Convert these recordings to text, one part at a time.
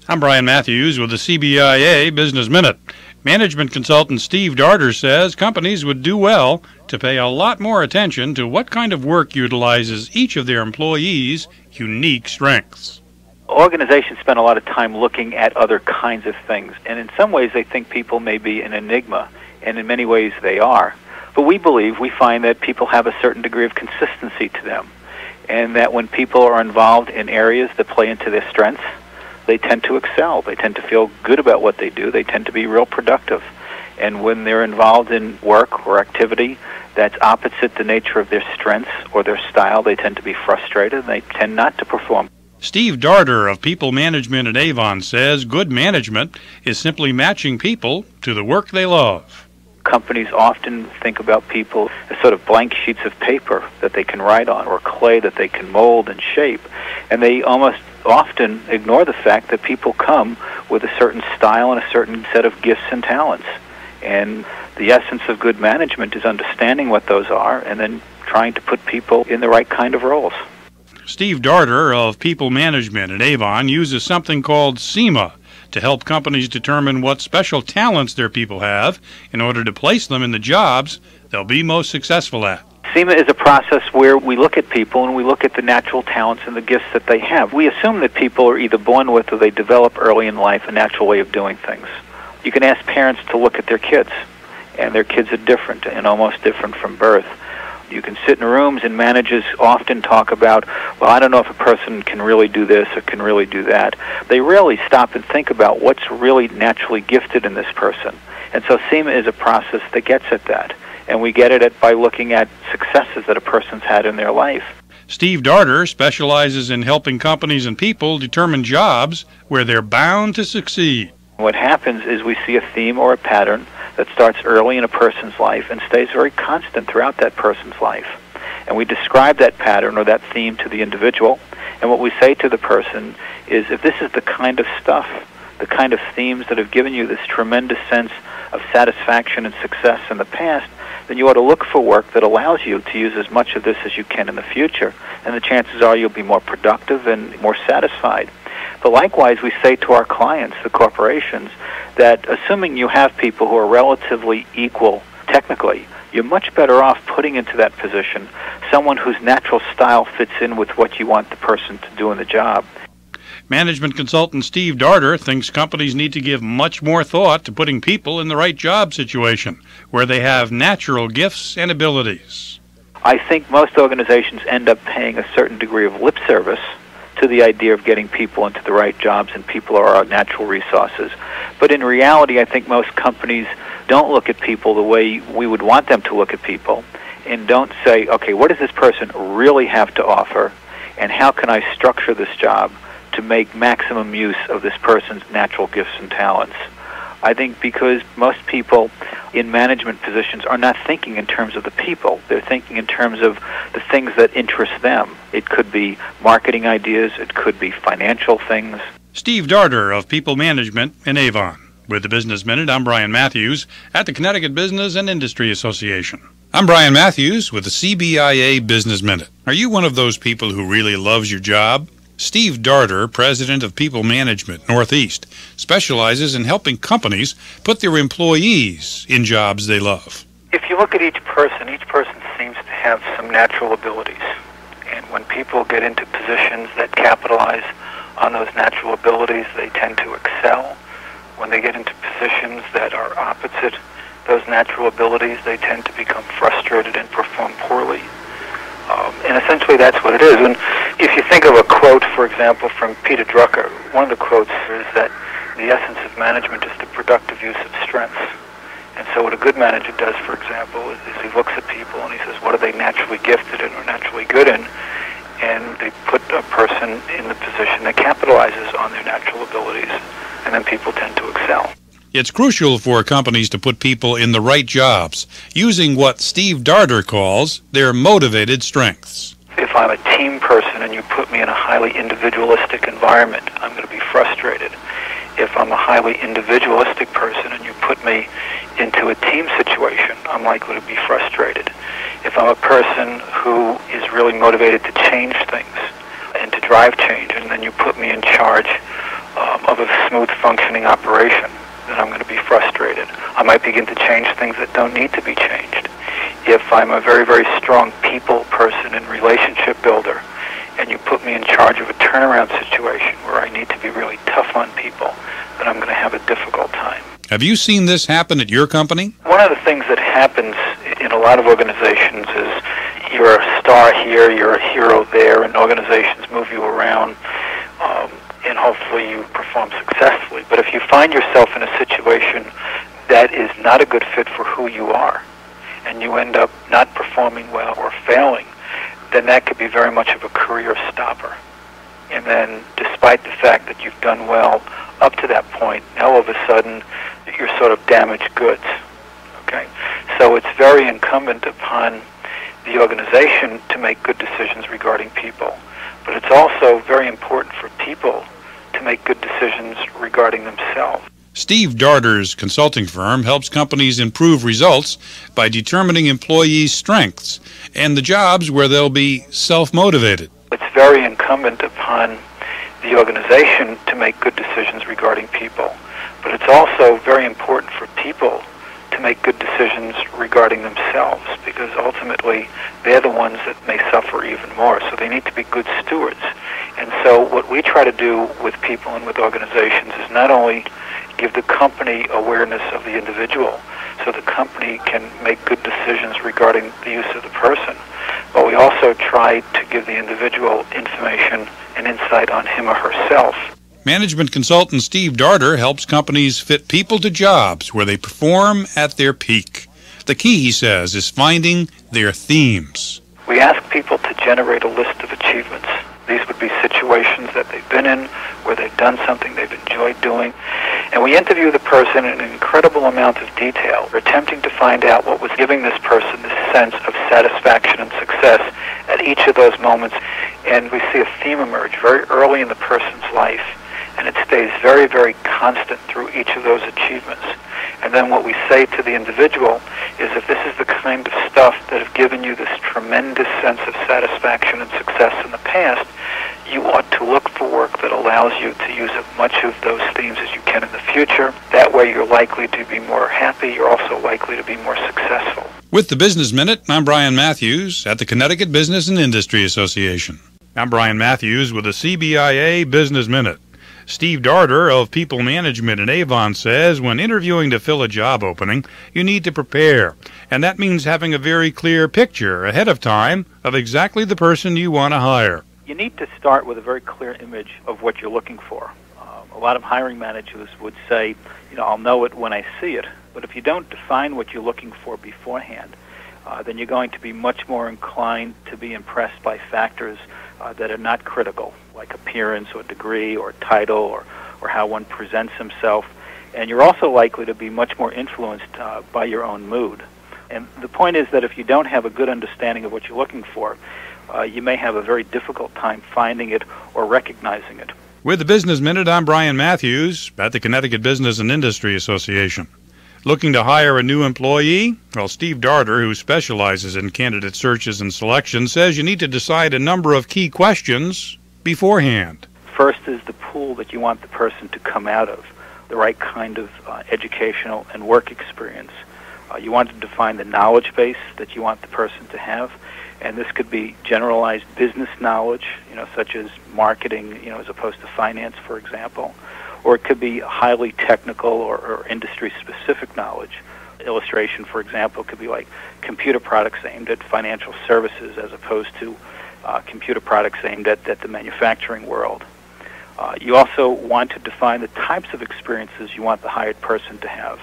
I'm Brian Mathews with the CBIA Business Minute. Management consultant Steve Darter says companies would do well to pay a lot more attention to what kind of work utilizes each of their employees' unique strengths. Organizations spend a lot of time looking at other kinds of things, and in some ways they think people may be an enigma, and in many ways they are. But we find that people have a certain degree of consistency to them, and that when people are involved in areas that play into their strengths, they tend to excel. They tend to feel good about what they do. They tend to be real productive. And when they're involved in work or activity that's opposite the nature of their strengths or their style, they tend to be frustrated and they tend not to perform. Steve Darter of People Management at Avon says good management is simply matching people to the work they love. Companies often think about people as sort of blank sheets of paper that they can write on, or clay that they can mold and shape. And they almost often ignore the fact that people come with a certain style and a certain set of gifts and talents. And the essence of good management is understanding what those are and then trying to put people in the right kind of roles. Steve Darter of People Management at Avon uses something called SEMA to help companies determine what special talents their people have in order to place them in the jobs they'll be most successful at. SEMA is a process where we look at people and we look at the natural talents and the gifts that they have. We assume that people are either born with or they develop early in life a natural way of doing things. You can ask parents to look at their kids, and their kids are different and almost different from birth. You can sit in rooms and managers often talk about, well, I don't know if a person can really do this or can really do that. They rarely stop and think about what's really naturally gifted in this person. And so SEMA is a process that gets at that. And we get at it by looking at successes that a person's had in their life. Steve Darter specializes in helping companies and people determine jobs where they're bound to succeed. What happens is we see a theme or a pattern that starts early in a person's life and stays very constant throughout that person's life. And we describe that pattern or that theme to the individual, and what we say to the person is, if this is the kind of stuff, the kind of themes that have given you this tremendous sense of satisfaction and success in the past, then you ought to look for work that allows you to use as much of this as you can in the future, and the chances are you'll be more productive and more satisfied. But likewise, we say to our clients, the corporations, that assuming you have people who are relatively equal technically, you're much better off putting into that position someone whose natural style fits in with what you want the person to do in the job. Management consultant Steve Darter thinks companies need to give much more thought to putting people in the right job situation, where they have natural gifts and abilities. I think most organizations end up paying a certain degree of lip service to the idea of getting people into the right jobs, and people are our natural resources. But in reality, I think most companies don't look at people the way we would want them to look at people, and don't say, okay, what does this person really have to offer, and how can I structure this job to make maximum use of this person's natural gifts and talents? I think because most people in management positions are not thinking in terms of the people. They're thinking in terms of the things that interest them. It could be marketing ideas. It could be financial things. Steve Darter of People Management in Avon. With the Business Minute, I'm Brian Mathews at the Connecticut Business and Industry Association. I'm Brian Mathews with the CBIA Business Minute. Are you one of those people who really loves your job? Steve Darter, president of People Management Northeast, specializes in helping companies put their employees in jobs they love. If you look at each person seems to have some natural abilities. And when people get into positions that capitalize on those natural abilities, they tend to excel. When they get into positions that are opposite those natural abilities, they tend to become frustrated and perform poorly. And essentially that's what it is. And if you think of a quote, for example, from Peter Drucker, one of the quotes is that the essence of management is the productive use of strengths. And so what a good manager does, for example, is he looks at people and he says, what are they naturally gifted in or naturally good in? And they put a person in the position that capitalizes on their natural abilities, and then people tend to excel. It's crucial for companies to put people in the right jobs, using what Steve Darter calls their motivated strengths. If I'm a team person and you put me in a highly individualistic environment, I'm going to be frustrated. If I'm a highly individualistic person and you put me into a team situation, I'm likely to be frustrated. If I'm a person who is really motivated to change things and to drive change, and then you put me in charge of a smooth functioning operation, then I'm going to be frustrated. I might begin to change things that don't need to be changed. If I'm a very, very strong people person and relationship builder, and you put me in charge of a turnaround situation where I need to be really tough on people, then I'm going to have a difficult time. Have you seen this happen at your company? One of the things that happens in a lot of organizations is you're a star here, you're a hero there, and organizations move you around, and hopefully you perform successfully. But if you find yourself in a situation that is not a good fit for who you are, and you end up not performing well or failing, then that could be very much of a career stopper. And then, despite the fact that you've done well up to that point, now all of a sudden you're sort of damaged goods. Okay? So it's very incumbent upon the organization to make good decisions regarding people. But it's also very important for people to make good decisions regarding themselves. Steve Darter's consulting firm helps companies improve results by determining employees' strengths and the jobs where they'll be self-motivated. It's very incumbent upon the organization to make good decisions regarding people. But it's also very important for people to make good decisions regarding themselves, because ultimately they're the ones that may suffer even more. So they need to be good stewards. And so what we try to do with people and with organizations is not only give the company awareness of the individual so the company can make good decisions regarding the use of the person, but we also try to give the individual information and insight on him or herself. Management consultant Steve Darter helps companies fit people to jobs where they perform at their peak. The key, he says, is finding their themes. We ask people to generate a list of achievements. These would be situations that they've been in, where they've done something they've enjoyed doing. And we interview the person in an incredible amount of detail. We're attempting to find out what was giving this person this sense of satisfaction and success at each of those moments. And we see a theme emerge very early in the person's life. And it stays very, very constant through each of those achievements. And then what we say to the individual is, if this is the kind of stuff that have given you this tremendous sense of satisfaction and success in the past, you ought to look for work that allows you to use as much of those themes as you can in the future. That way you're likely to be more happy. You're also likely to be more successful. With the Business Minute, I'm Brian Mathews at the Connecticut Business and Industry Association. I'm Brian Mathews with the CBIA Business Minute. Steve Darter of People Management in Avon says when interviewing to fill a job opening, you need to prepare. And that means having a very clear picture ahead of time of exactly the person you want to hire. You need to start with a very clear image of what you're looking for. A lot of hiring managers would say, I'll know it when I see it. But if you don't define what you're looking for beforehand, then you're going to be much more inclined to be impressed by factors that are not critical, like appearance or degree or title or how one presents himself. And you're also likely to be much more influenced by your own mood. And the point is that if you don't have a good understanding of what you're looking for, you may have a very difficult time finding it or recognizing it. With the Business Minute, I'm Brian Mathews at the Connecticut Business and Industry Association. Looking to hire a new employee? Well, Steve Darter, who specializes in candidate searches and selection, says you need to decide a number of key questions beforehand. First is the pool that you want the person to come out of, the right kind of educational and work experience. You want to define the knowledge base that you want the person to have, and this could be generalized business knowledge, such as marketing, as opposed to finance, for example. Or it could be highly technical or industry-specific knowledge. Illustration, for example, could be like computer products aimed at financial services as opposed to computer products aimed at the manufacturing world. You also want to define the types of experiences you want the hired person to have,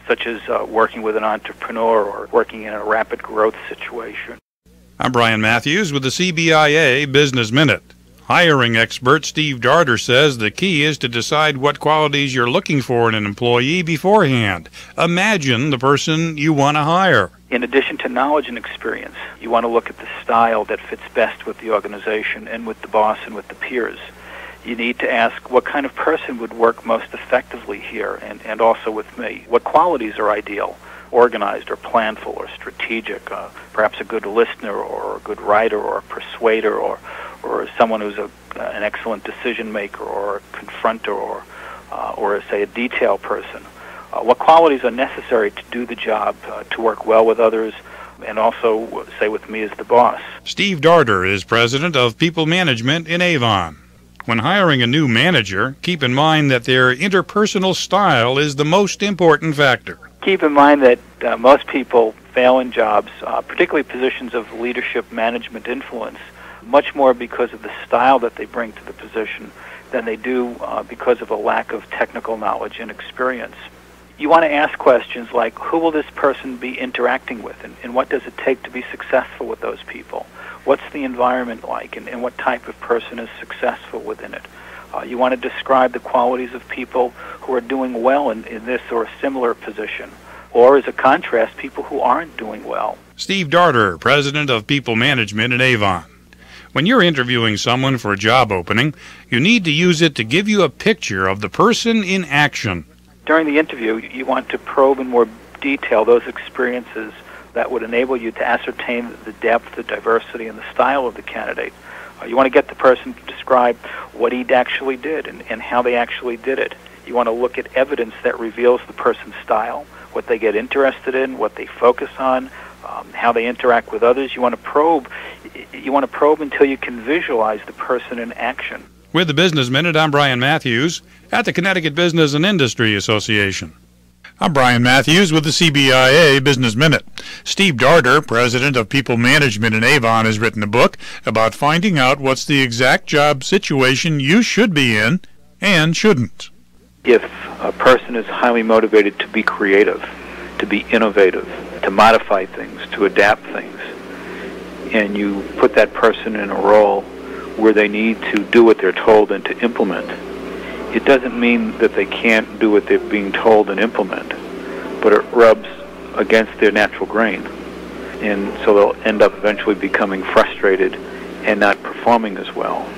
such as working with an entrepreneur or working in a rapid growth situation. I'm Brian Mathews with the CBIA Business Minute. Hiring expert Steve Darter says the key is to decide what qualities you're looking for in an employee beforehand. Imagine the person you want to hire. In addition to knowledge and experience, you want to look at the style that fits best with the organization and with the boss and with the peers. You need to ask what kind of person would work most effectively here and also with me. What qualities are ideal? Organized or planful or strategic, perhaps a good listener or a good writer or a persuader or someone who's an excellent decision maker or a confronter or say a detail person. What qualities are necessary to do the job, to work well with others, and also, say, with me as the boss. Steve Darter is president of People Management in Avon. When hiring a new manager, keep in mind that their interpersonal style is the most important factor. Keep in mind that most people fail in jobs, particularly positions of leadership, management, influence, much more because of the style that they bring to the position than they do because of a lack of technical knowledge and experience. You want to ask questions like, who will this person be interacting with, and what does it take to be successful with those people? What's the environment like, and what type of person is successful within it? You want to describe the qualities of people who are doing well in this or a similar position, or as a contrast, people who aren't doing well. Steve Darter, president of People Management in Avon. When you're interviewing someone for a job opening, you need to use it to give you a picture of the person in action. During the interview, you want to probe in more detail those experiences that would enable you to ascertain the depth, the diversity, and the style of the candidate. You want to get the person to describe what he actually did and how they actually did it. You want to look at evidence that reveals the person's style, what they get interested in, what they focus on, how they interact with others. You want to probe until you can visualize the person in action. With the Business Minute, I'm Brian Mathews at the Connecticut Business and Industry Association. I'm Brian Mathews with the CBIA Business Minute. Steve Darter, president of People Management in Avon, has written a book about finding out what's the exact job situation you should be in and shouldn't. If a person is highly motivated to be creative, to be innovative, to modify things, to adapt things, and you put that person in a role where they need to do what they're told and to implement, it doesn't mean that they can't do what they're being told and implement, but it rubs against their natural grain. And so they'll end up eventually becoming frustrated and not performing as well.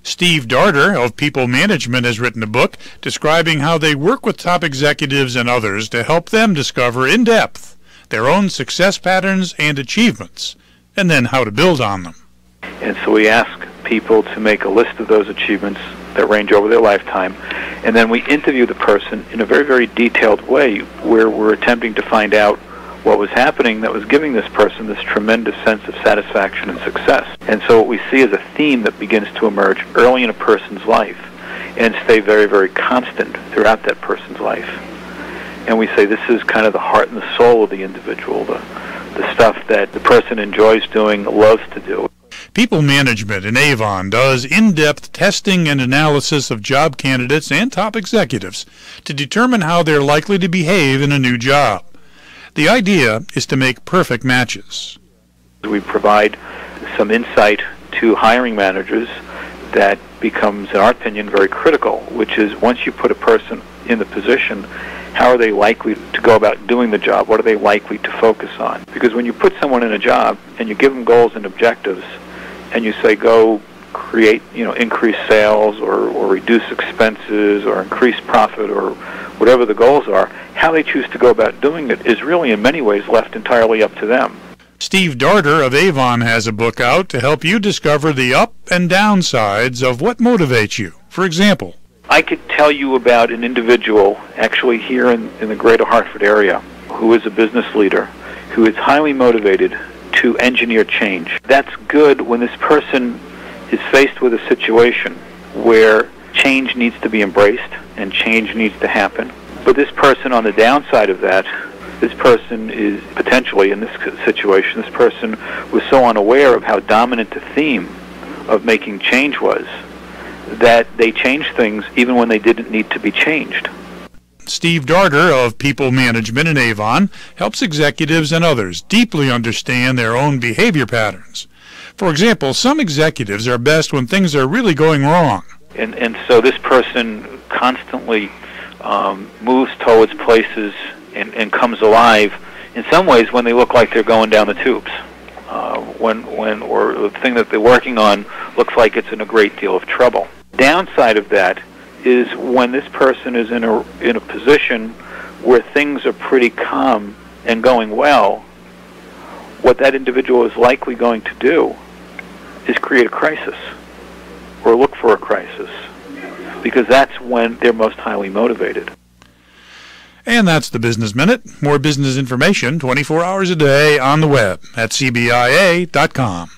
Steve Darter of People Management has written a book describing how they work with top executives and others to help them discover in depth their own success patterns and achievements, and then how to build on them. And so we ask people to make a list of those achievements that range over their lifetime, and then we interview the person in a very, very detailed way where we're attempting to find out what was happening that was giving this person this tremendous sense of satisfaction and success. And so what we see is a theme that begins to emerge early in a person's life and stay very, very constant throughout that person's life. And we say this is kind of the heart and the soul of the individual, the stuff that the person enjoys doing, loves to do. People Management in Avon does in-depth testing and analysis of job candidates and top executives to determine how they're likely to behave in a new job. The idea is to make perfect matches. We provide some insight to hiring managers that becomes, in our opinion, very critical, which is once you put a person in the position, how are they likely to go about doing the job? What are they likely to focus on? Because when you put someone in a job and you give them goals and objectives, and you say go create, increase sales or reduce expenses or increase profit or whatever the goals are, how they choose to go about doing it is really in many ways left entirely up to them. Steve Darter of Avon has a book out to help you discover the up and down sides of what motivates you. For example, I could tell you about an individual actually here in the greater Hartford area who is a business leader who is highly motivated to engineer change. That's good when this person is faced with a situation where change needs to be embraced and change needs to happen. But this person on the downside of that, this person is potentially in this situation, this person was so unaware of how dominant the theme of making change was that they changed things even when they didn't need to be changed. Steve Darter of People Management in Avon helps executives and others deeply understand their own behavior patterns. For example, some executives are best when things are really going wrong. And so this person constantly moves towards places and comes alive in some ways when they look like they're going down the tubes. Or the thing that they're working on looks like it's in a great deal of trouble. Downside of that is when this person is in a position where things are pretty calm and going well, what that individual is likely going to do is create a crisis or look for a crisis because that's when they're most highly motivated. And that's the Business Minute. More business information 24 hours a day on the web at cbia.com.